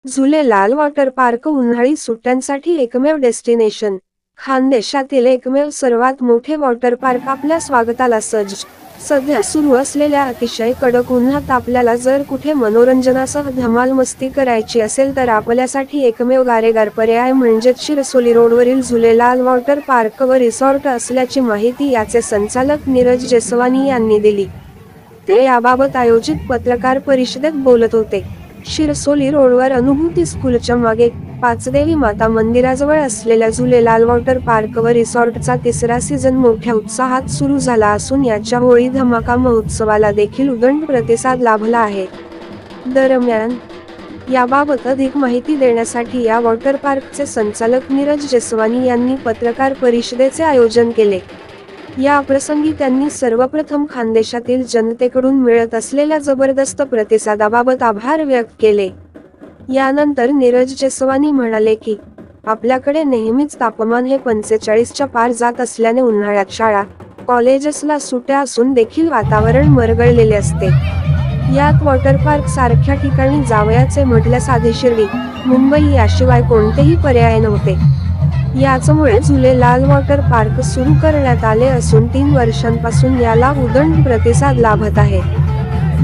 Jhulelal water park उन्हाळी सुट्ट्यांसाठी एकमेव destination. खानदेशातील एकमेव सर्वात मोठे वॉटर पार्क आपल्या स्वागताला सज्ज. सध्या सुरू असलेल्या अतिशय कडक उन्हात आपल्याला जर कुठे मनोरंजनासह धमाल मस्ती करायची असेल तर आपल्यासाठी एकमेव गारेगार पर्याय म्हणजेच शिरसोली रोडवरील झुलेलाल वॉटर पार्क व रिसॉर्ट असल्याची माहिती याचे संचालक नीरज जेसवानी यांनी दिली. ते याबाबत आयोजित पत्रकार परिषदेत बोलत होते. शिरसोली रोडवर अनुभूती स्कूलच्या मागे पाचदेवी माता मंदिराजवळ असलेल्या झुलेलाल वॉटर पार्क व रिसॉर्टचा तिसरा सीझन मोठ्या उत्साहात सुरू झाला असून याच्या होळी धमाका महोत्सवाला देखील उदंड प्रतिसाद लाभला आहे. दरम्यान याबाबत अधिक माहिती देण्यासाठी या वॉटर पार्कचे संचालक नीरज जेसवानी यांनी पत्रकार परिषदेचे आयोजन केले. या प्रसंगी त्यांनी सर्वप्रथम खानदेशातील जनतेकडून मिळत असलेल्या जबरदस्त प्रतिसादाबाबत आभार व्यक्त केले. यानंतर नीरज जेसवानी म्हणाले की आपल्याकडे नेहमीच तापमान हे 45च्या पार जात असल्याने उन्हाळ्यात शाळा कॉलेजेसला सुट्ट्या असून देखील वातावरण मरगळलेले असते. यात वॉटर पार्क सारख्या ठिकाणी जावयाचे म्हटल्यास आधी शिर्डी मुंबई याशिवाय कोणतेही पर्याय नव्हते. याचमुळे झुलेलाल वॉटर पार्क सुरू करण्यात आले असून 3 वर्षांपासून याला उदंड प्रतिसाद लाभत आहे.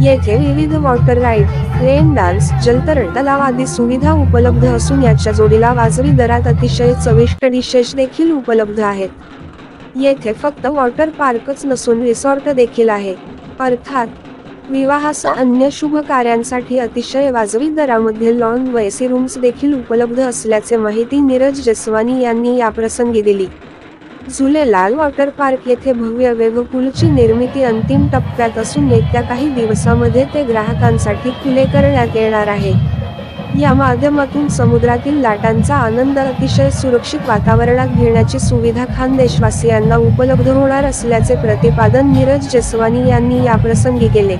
येथे विविध वॉटर राईड, रेन डान्स, जलतरण तलाव आदी सुविधा उपलब्ध असून याच्या जोडीला वाजवी दरात अतिशय चविष्ट डिशेस देखील उपलब्ध आहेत. येथे फक्त वॉटर पार्कच नसून रिसॉर्ट देखील आहे. अर्थात विवाहासह अन्य शुभ कार्यांसाठी अतिशय वाजवी दरामध्ये लॉन व एसी रूम्स देखील उपलब्ध असल्याचे माहिती नीरज जेसवानी यांनी याप्रसंगी दिली. झुलेलाल वॉटर पार्क येथे भव्य वेव्ह पूलची निर्मिती अंतिम टप्प्यात असून येत्या काही दिवसांमध्ये ते ग्राहकांसाठी खुले करण्यात येणार आहे. या माध्यमातून समुद्रातील लाटांचा आनंद अतिशय सुरक्षित वातावरणात घेण्याची सुविधा खानदेशवासियांना उपलब्ध होणार असल्याचे प्रतिपादन नीरज जेसवानी यांनी याप्रसंगी केले.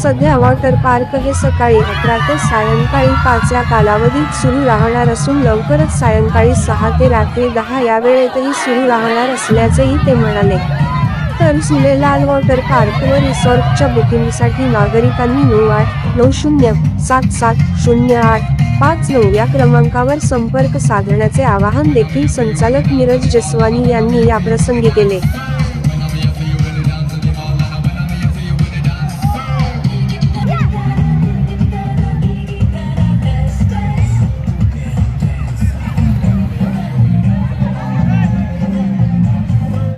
सध्या वॉटर पार्क हे सकाळी 11 ते सायंकाळी 5 या कालावधीत सुरू राहणार असून लवकरच सायंकाळी 6 ते रात्री 10 या वेळेतही सुरू राहणार असल्याचेही ते म्हणाले. तर झुलेलाल वॉटर पार्क व रिसॉर्टच्या बुकिंगसाठी नागरिकांनी 9890770859 या क्रमांकावर संपर्क साधण्याचे आवाहन देखील संचालक नीरज जेसवानी यांनी याप्रसंगी केले.